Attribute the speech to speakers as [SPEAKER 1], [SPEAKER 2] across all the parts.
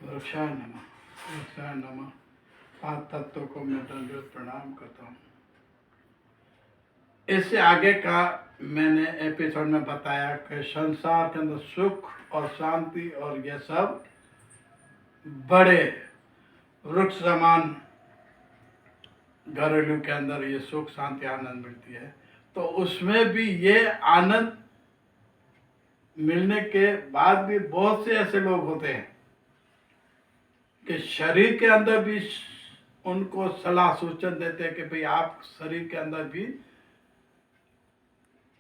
[SPEAKER 1] वृक्षाय नमः, वृक्षाय नमः। पांच तत्वों को मैं दंडवत प्रणाम करता हूँ। इससे आगे का मैंने एपिसोड में बताया कि संसार के अंदर सुख और शांति और ये सब बड़े वृक्ष समान घरेलू के अंदर ये सुख शांति आनंद मिलती है। तो उसमें भी ये आनंद मिलने के बाद भी बहुत से ऐसे लोग होते हैं कि शरीर के अंदर भी उनको सलाह सूचन देते हैं कि भाई आप शरीर के अंदर भी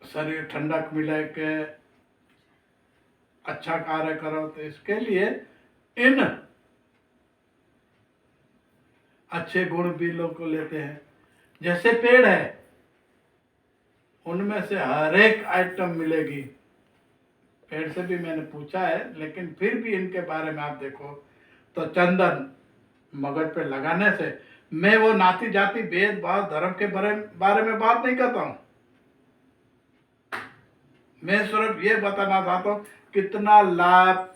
[SPEAKER 1] शरीर ठंडक मिले के अच्छा कार्य करो। तो इसके लिए इन अच्छे गुण भी लोग को लेते हैं। जैसे पेड़ है, उनमें से हर एक आइटम मिलेगी। पेड़ से भी मैंने पूछा है, लेकिन फिर भी इनके बारे में आप देखो तो चंदन मगज पे लगाने से, मैं वो नाती जाति भेदभाव धर्म के बारे में बात नहीं करता हूँ। मैं सिर्फ ये बताना चाहता हूँ कितना लाभ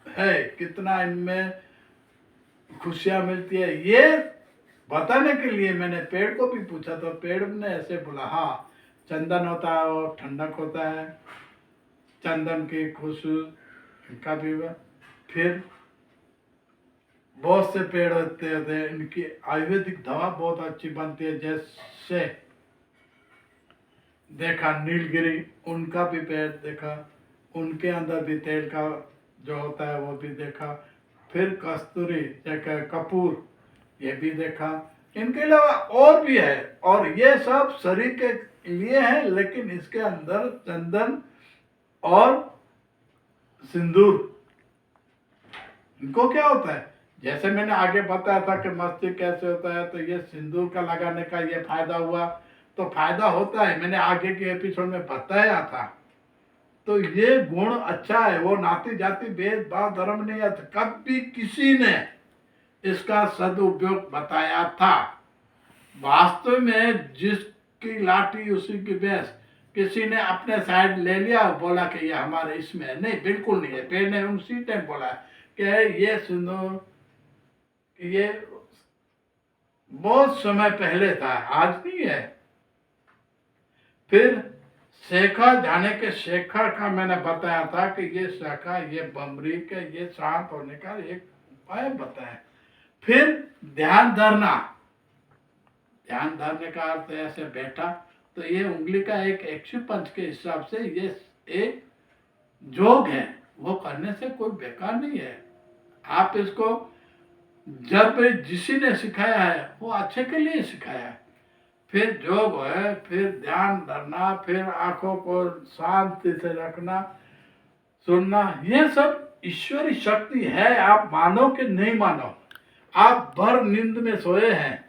[SPEAKER 1] है, कितना इनमें खुशियां मिलती है। ये बताने के लिए मैंने पेड़ को भी पूछा, तो पेड़ ने ऐसे बोला हाँ चंदन होता है और ठंडक होता है, चंदन की खुशबू का भी। फिर बहुत से पेड़ होते हैं, इनकी आयुर्वेदिक दवा बहुत अच्छी बनती है। जैसे देखा नीलगिरी, उनका भी पेड़ देखा, उनके अंदर भी तेल का जो होता है वो भी देखा। फिर कस्तूरी कपूर, ये भी देखा। इनके अलावा और भी है, और ये सब शरीर के लिए है, लेकिन इसके अंदर चंदन और सिंदूर, इनको क्या होता है, जैसे मैंने आगे बताया था कि मस्तिष्क कैसे होता है, तो ये सिंदूर का लगाने का ये फायदा हुआ। तो फायदा होता है, मैंने आगे के एपिसोड में बताया था। तो ये गुण अच्छा है, वो नाती जाति भेदभाव धर्म नहीं आता, कभी किसी ने इसका सदुपयोग बताया था। वास्तव में जिसकी लाठी उसी की भैंस, किसी ने अपने साइड ले लिया, बोला कि ये हमारे इसमें है। नहीं, बिल्कुल नहीं है। पेड़ ने उसी टाइम बोला कि ये सुनो, ये बहुत समय पहले था, आज नहीं है। फिर शेखर जाने के, शेखर का मैंने बताया था कि ये शाखा, ये बमरी के, ये शांत होने का एक उपाय बताया। फिर ध्यान धरना, ध्यान धरने का अर्थ ऐसे बैठा, तो ये उंगली का एक एक्यूपंच के हिसाब से ये एक जोग है, वो करने से कोई बेकार नहीं है। आप इसको जब जिसी ने सिखाया है वो अच्छे के लिए सिखाया है। फिर जोग है, फिर ध्यान धरना, फिर आंखों को शांति से रखना, सुनना, ये सब ईश्वरी शक्ति है। आप मानो कि नहीं मानो, आप भर नींद में सोए हैं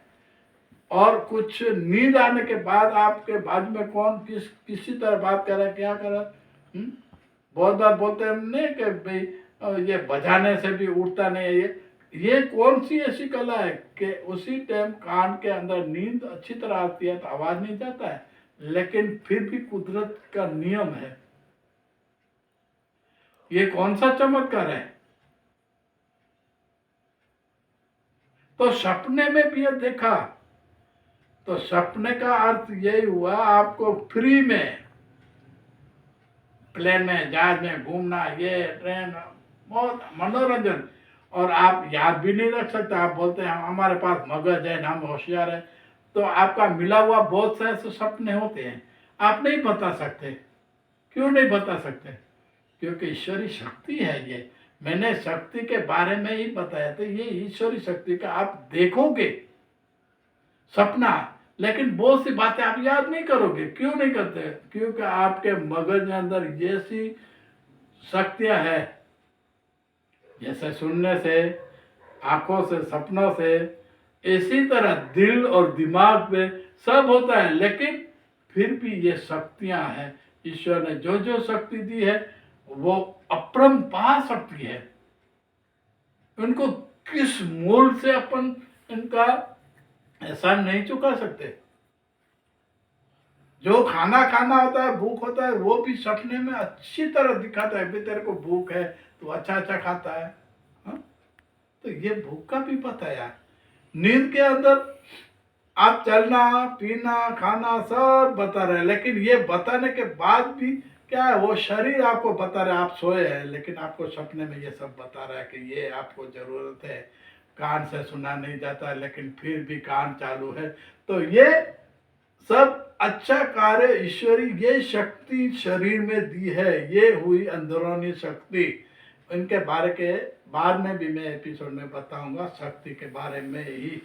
[SPEAKER 1] और कुछ नींद आने के बाद आपके बाजू में कौन किसी तरह बात कर रहा है, क्या कर रहा है, बहुत बार बोलते हैं नहीं कि भाई ये बजाने से भी उठता नहीं है। ये कौन सी ऐसी कला है कि उसी टाइम कान के अंदर नींद अच्छी तरह आती है तो आवाज नहीं जाता है, लेकिन फिर भी कुदरत का नियम है। ये कौन सा चमत्कार है। तो सपने में भी ये देखा, तो सपने का अर्थ यही हुआ आपको फ्री में प्लेन में जहाज में घूमना, ये ट्रेन, बहुत मनोरंजन। और आप याद भी नहीं रख सकते, आप बोलते हैं हमारे पास मगज है, हम होशियार है। तो आपका मिला हुआ बहुत से ऐसे सपने होते हैं, आप नहीं बता सकते। क्यों नहीं बता सकते? क्योंकि ईश्वरी शक्ति है ये। मैंने शक्ति के बारे में ही बताया था, ये ईश्वरी शक्ति का आप देखोगे सपना, लेकिन बहुत सी बातें आप याद नहीं करोगे। क्यों नहीं करते? क्योंकि आपके मगज के अंदर जैसी शक्तियां है, जैसे सुनने से, आंखों से, सपनों से, इसी तरह दिल और दिमाग पे सब होता है। लेकिन फिर भी ये शक्तियां हैं, ईश्वर ने जो जो शक्ति दी है वो अपरंपार शक्ति है। उनको किस मूल से अपन इनका एहसान नहीं चुका सकते। जो खाना खाना होता है, भूख होता है, वो भी सपने में अच्छी तरह दिखाता है। भी तेरे को भूख है तो अच्छा अच्छा खाता है, हा? तो ये भूख का भी बताया। नींद के अंदर आप चलना पीना खाना सब बता रहे हैं, लेकिन ये बताने के बाद भी क्या है, वो शरीर आपको बता रहा है आप सोए हैं, लेकिन आपको सपने में ये सब बता रहा है कि ये आपको जरूरत है। कान से सुना नहीं जाता लेकिन फिर भी कान चालू है। तो ये सब अच्छा कार्य ईश्वरी ये शक्ति शरीर में दी है, ये हुई अंदरूनी शक्ति। इनके बारे के बाद में भी मैं एपिसोड में बताऊंगा, शक्ति के बारे में ही।